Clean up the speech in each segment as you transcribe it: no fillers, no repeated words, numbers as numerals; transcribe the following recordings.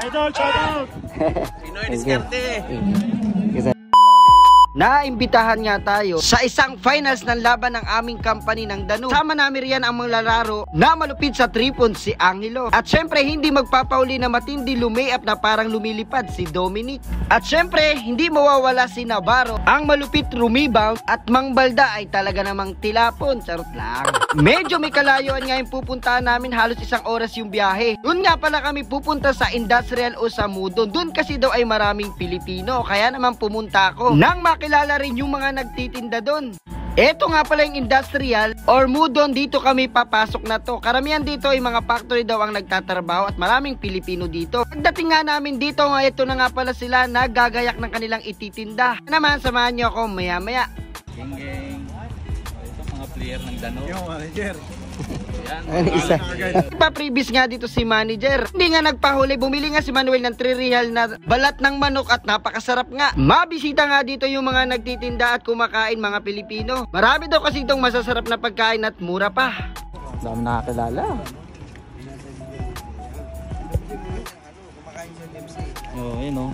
Idol, shout out! Pinoy Diskarte. Naimbitahan nga tayo sa isang finals ng laban ng aming company ng Danube. Sama namin riyan ang mga lalaro na malupit sa 3 points si Angelo. At syempre hindi magpapauli na matindi lumayap na parang lumilipad si Dominic. At syempre hindi mawawala si Navarro, ang malupit rebound, at Mang Balda ay talaga namang tilapon. Charot lang. Medyo may kalayuan nga yung pupuntahan namin, halos 1 oras yung biyahe. Doon nga pala kami pupunta sa Industrial o sa Mudon. Doon kasi daw ay maraming Pilipino, kaya naman pumunta ako nang makilala rin yung mga nagtitinda doon. Eto nga pala yung Industrial or Mudon, dito kami papasok na to. Karamihan dito ay mga factory daw ang nagtatrabaho at maraming Pilipino dito. Pagdating nga namin dito, ito na nga pala sila, naggagayak ng kanilang ititinda. Naman, samahan nyo ako maya maya. Geng. Ito mga player ng Danube. Yung manager. Ano isa? Pa-previous nga dito si manager. Hindi nga nagpahuli. Bumili nga si Manuel ng 3 real na balat ng manok at napakasarap nga. Mabisita nga dito yung mga nagtitinda at kumakain, mga Pilipino. Marami daw kasi itong masasarap na pagkain at mura pa. Dami nakakilala. Oh, yun o.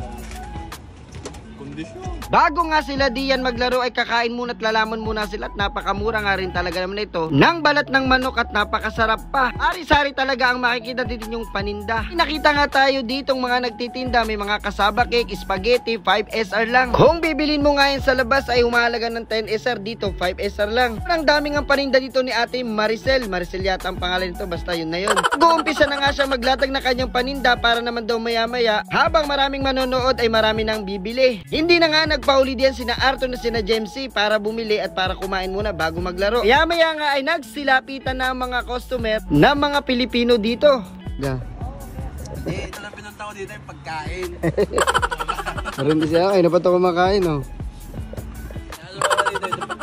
Bago nga sila diyan maglaro ay kakain muna at lalaman muna sila, at napakamura nga rin talaga naman ito ng balat ng manok at napakasarap pa. Ari-sari talaga ang makikita dito yung paninda. Nakita nga tayo ditong mga nagtitinda, may mga kasaba cake, spaghetti, 5 SR lang. Kung bibilin mo nga yan sa labas ay humahalaga ng 10 SR, dito 5 SR lang. Ang daming ang paninda dito ni Ate Maricel yata ang pangalan nito, basta yun na yun. Nag-uumpisa na nga siya maglatag na kanyang paninda para naman daw maya-maya habang maraming manonood ay marami nang bibili. Hindi na nga nagpauli diyan sina Arthur na sina Jamesy para bumili at para kumain muna bago maglaro. Kaya maya nga ay nagsilapitan na ang mga customer na mga Pilipino dito. Ito lang pinunta ko dito yung pagkain. Meron din siya, kayo na pa ito kumakain, oh.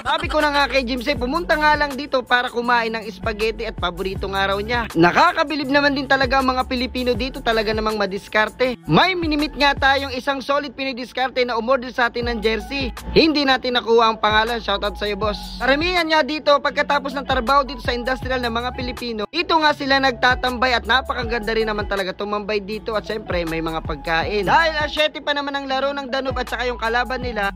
Sabi ko na nga kay Jimsy, pumunta nga lang dito para kumain ng spaghetti at paborito nga raw niya. Nakakabilib naman din talaga ang mga Pilipino dito, talaga namang madiskarte. May minimit nga tayong isang solid Pinoy diskarte na umorder sa atin ng jersey. Hindi natin nakuha ang pangalan, shoutout sa'yo boss. Karamihan nga dito, pagkatapos ng trabaho dito sa industrial ng mga Pilipino, ito nga sila nagtatambay at napakaganda rin naman talaga tumambay dito, at syempre may mga pagkain. Dahil asyete pa naman ang laro ng Danube at saka yung kalaban nila,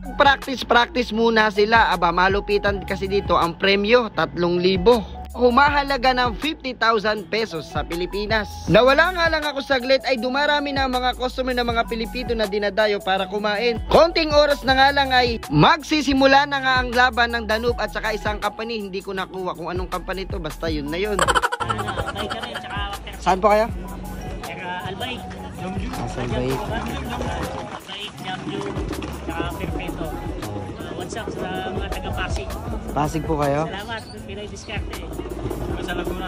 practice muna sila. Aba, malupitan kasi dito ang premyo, 3,000. Humahalaga ng 50,000 pesos sa Pilipinas. Nawala nga lang ako saglit ay dumarami na mga customer ng mga Pilipino na dinadayo para kumain. Konting oras na nga lang ay magsisimula na nga ang laban ng Danube at saka isang company. Hindi ko nakuha kung anong company to, basta yun na yun. Saan po kayo? Albay. Albay. What's up sa mga taga-Pasig? Pasig po kayo? Salamat, Pinoy Diskarte. Sa Laguna.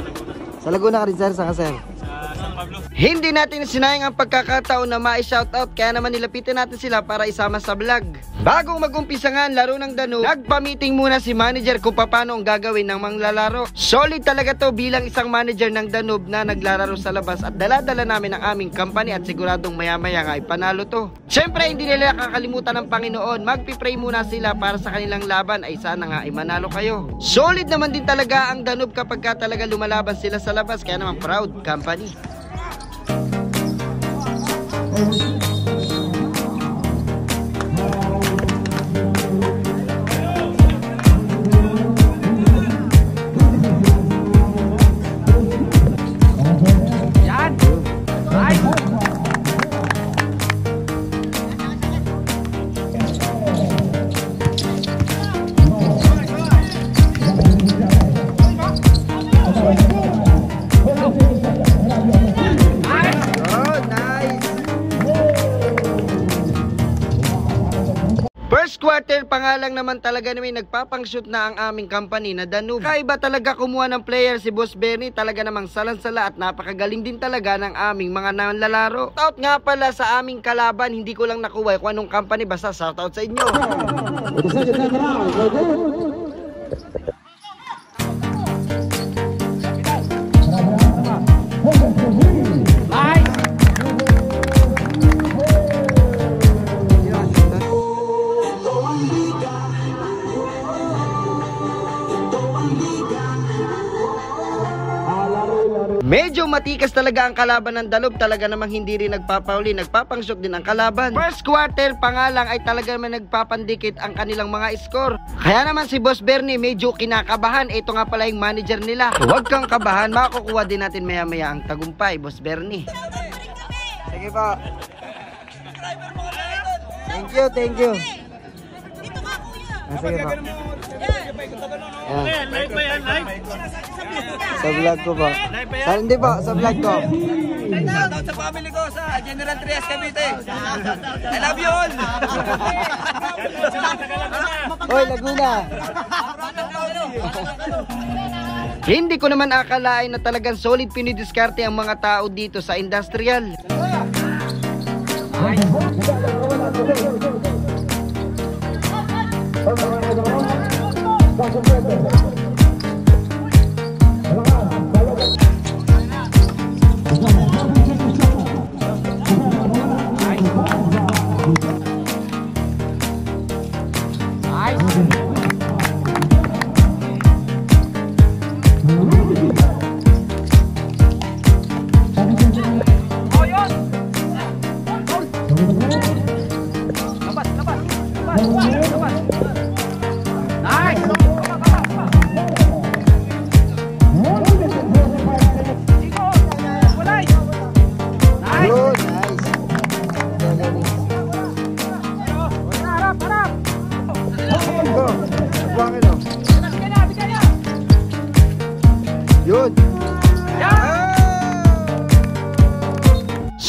Sa Laguna ka rin sir, saan ka sir? Sa San Pablo. Hindi natin sinayang ang pagkakataon na ma-shoutout, kaya naman nilapitan natin sila para isama sa vlog. Bagong mag-umpisa nga ang laro ng Danube, nagpa-meeting muna si manager kung paano ang gagawin ng mga lalaro. Solid talaga to bilang isang manager ng Danube na naglalaro sa labas, at dala-dala namin ang aming company at siguradong maya-maya nga ipanalo to. Siyempre hindi nila kakalimutan ng Panginoon, magpipray muna sila para sa kanilang laban ay sana nga ay manalo kayo. Solid naman din talaga ang Danube kapag ka talaga lumalaban sila sa labas, kaya naman proud company. Quarter pa nga lang naman talaga namin nagpapang-shoot na ang aming company na Danube. Kaiba talaga kumuha ng player si Boss Bernie, talaga namang salansala at napakagaling din talaga ng aming mga nanlalaro. Shoutout nga pala sa aming kalaban, hindi ko lang nakuha kung anong company, basta shoutout sa inyo. Medyo matikas talaga ang kalaban ng Danob, talaga namang hindi rin nagpapauli, nagpapangshoot din ang kalaban. First quarter pa nga lang ay talaga naman nagpapandikit ang kanilang mga score. Kaya naman si Boss Bernie medyo kinakabahan. Ito nga pala yung manager nila. Huwag kang kabahan, makukuha din natin maya maya ang tagumpay, Boss Bernie. Sige po. Thank you, thank you. Sige po. Ayan, live ba yan? Live? Sa vlog ko po. Hindi po, sa vlog ko. Shoutout sa family ko sa General Trias Cavite. I love you all. Hoy, Laguna. Hindi ko naman akalain na talagang solid pinidiskarte ang mga tao dito sa industrial.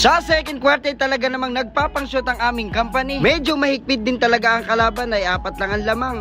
Sa second quarter talaga namang nagpapangshoot ang aming company. Medyo mahigpit din talaga ang kalaban, ay 4 lang ang lamang.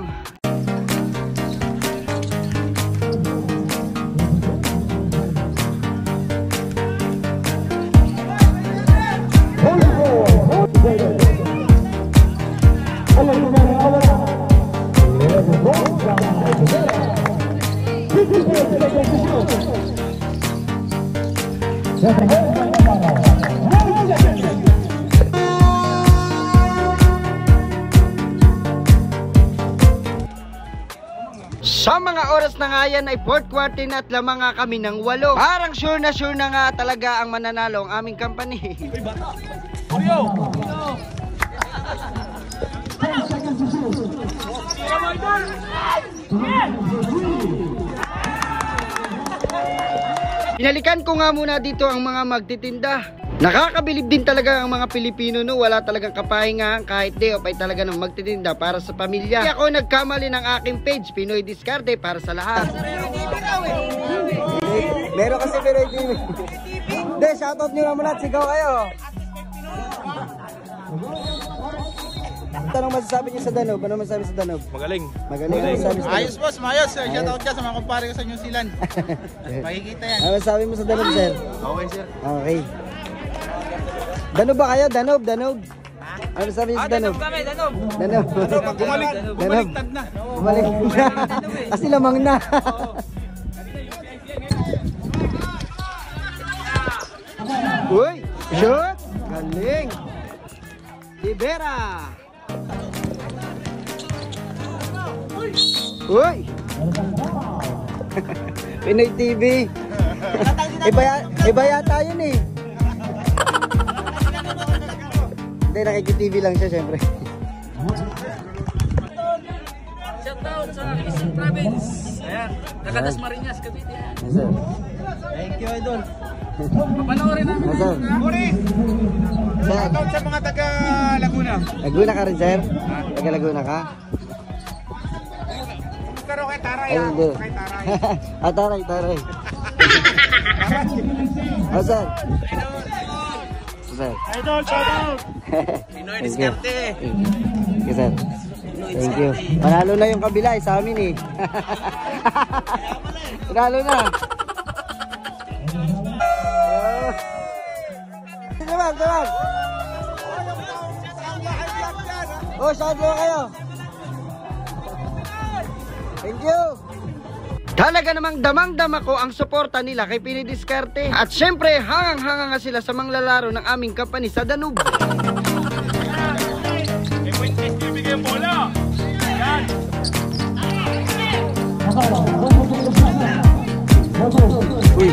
Sa mga oras na nga yan ay fourth quarter na at lamang nga kami ng 8. Parang sure na nga talaga ang mananalo ang aming company. Pinalikan ko nga muna dito ang mga magtitinda. Nakakabilib din talaga ang mga Pilipino, no? Wala talagang kapahingahan kahit day off ay talaga ng magtitinda para sa pamilya. Kaya ako nagkamali ng aking page, Pinoy Diskarte para sa lahat. Meron kasi Pinoy TV. Hindi, shoutout nyo naman at sigaw kayo. Anong masasabi niyo sa Danob? Ano masasabi sa Danob? Magaling. Magaling. Ayos boss, mayos. Shoutout dyan sa mga kumpare ko sa New Zealand. Makikita yan. Ano masasabi mo sa Danob, sir? Okay sir. Okay. Danob ba kayo? Danob? Ano sabi niyo sa Danob? Kami, Danob. Danob. Bumaliktad na. Bumaliktad na. Kasi lamang na. Uy! Shoot! Galing! Libera! Uy! Pinoy TV! Iba yata yun eh. Hindi, nakikitv lang siya syempre. Shoutout sa Isang Province. Ayan, Nagadas Marinas, Cavite. Yes, sir. Thank you, idol. Papanoorin namin. Yes, sir. Boris, Sir, shoutout sa mga taga Laguna. Laguna ka rin, sir? Taga Laguna ka? Pero kay Taray, Ay, hindi. kay Taray. Taray. Oh, sir. Sir. Idol, shoutout! Pinoy Thank you. Diskarte. Thank you, sir. Thank you. Panalo na yung kabila eh, sa amin eh. Panalo na. Sabag. Oh, shout mo kayo. Thank you. Talaga namang damang-dama ko ang suporta nila kay Pinoy Diskarte. At syempre, hangang-hanga nga sila sa mga lalaro ng aming company sa Danob. Bibigyan bola! Yan! Uy.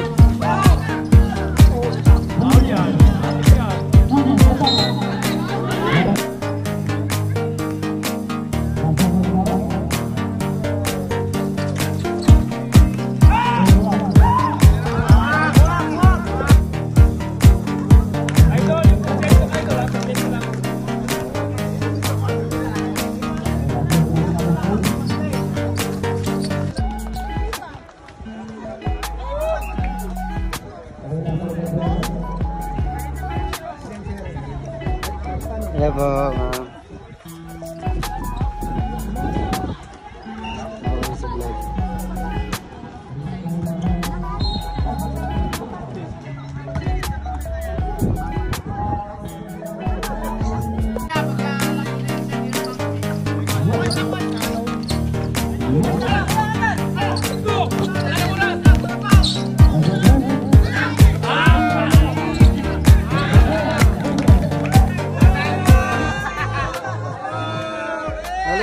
Halo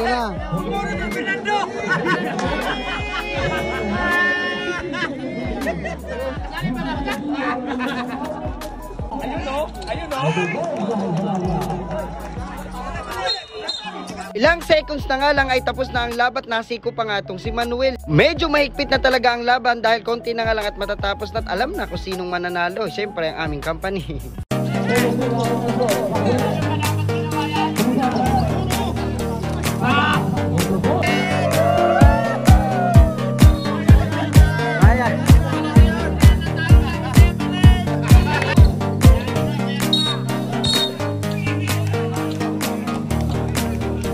na. Ilang seconds na nga lang ay tapos na ang laban, nasiko pa nga itong si Manuel. Medyo mahigpit na talaga ang laban dahil konti na nga lang at matatapos na at alam na kung sinong mananalo. Siyempre ang aming company.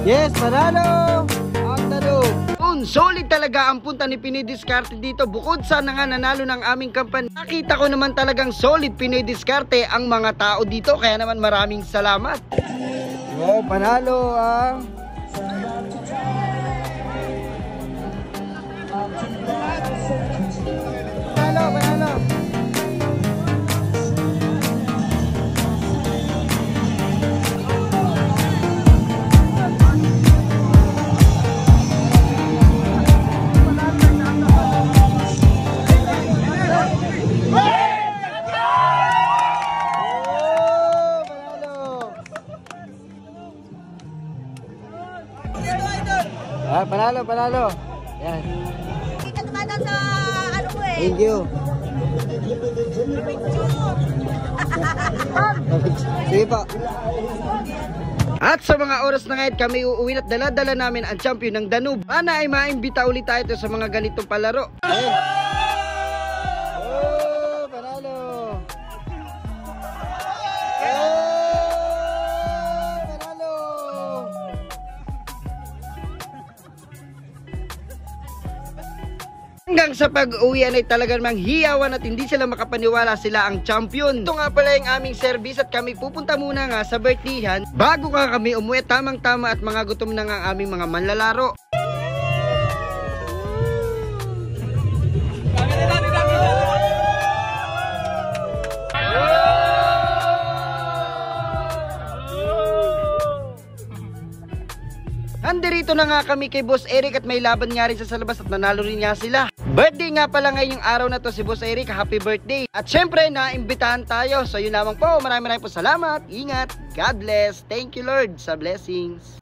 Yes, panalo! Ang tanong. Solid talaga ang punta ni Pinoy Diskarte dito. Bukod sa nga nanalo ng aming company, nakita ko naman talagang solid Pinoy Diskarte ang mga tao dito. Kaya naman maraming salamat. Oh, panalo ang... Panalo! Panalo. Yan. Kita tumatan sa ano ko eh. Thank you. Sige po. At sa mga oras na ngayon kami uuwi at dala-dala namin ang champion ng Danube. Sana ay maimbita ulit tayo sa mga ganitong palaro. Oh, panalo. Hanggang sa pag-uwian ay talaga namang hiyawan at hindi sila makapaniwala sila ang champion. Ito nga pala yung aming service at kami pupunta muna nga sa birthdayhan bago ka kami umuwi. Tamang-tama at mga gutom na nga aming mga manlalaro. Andirito na nga kami kay Boss Eric at may laban nga rin sa labas at nanalo rin nga sila. Birthday nga pala ngayong araw na to si Boss Eric. Happy birthday! At syempre, naimbitahan tayo. So yun lamang po. Maraming po salamat. Ingat. God bless. Thank you Lord sa blessings.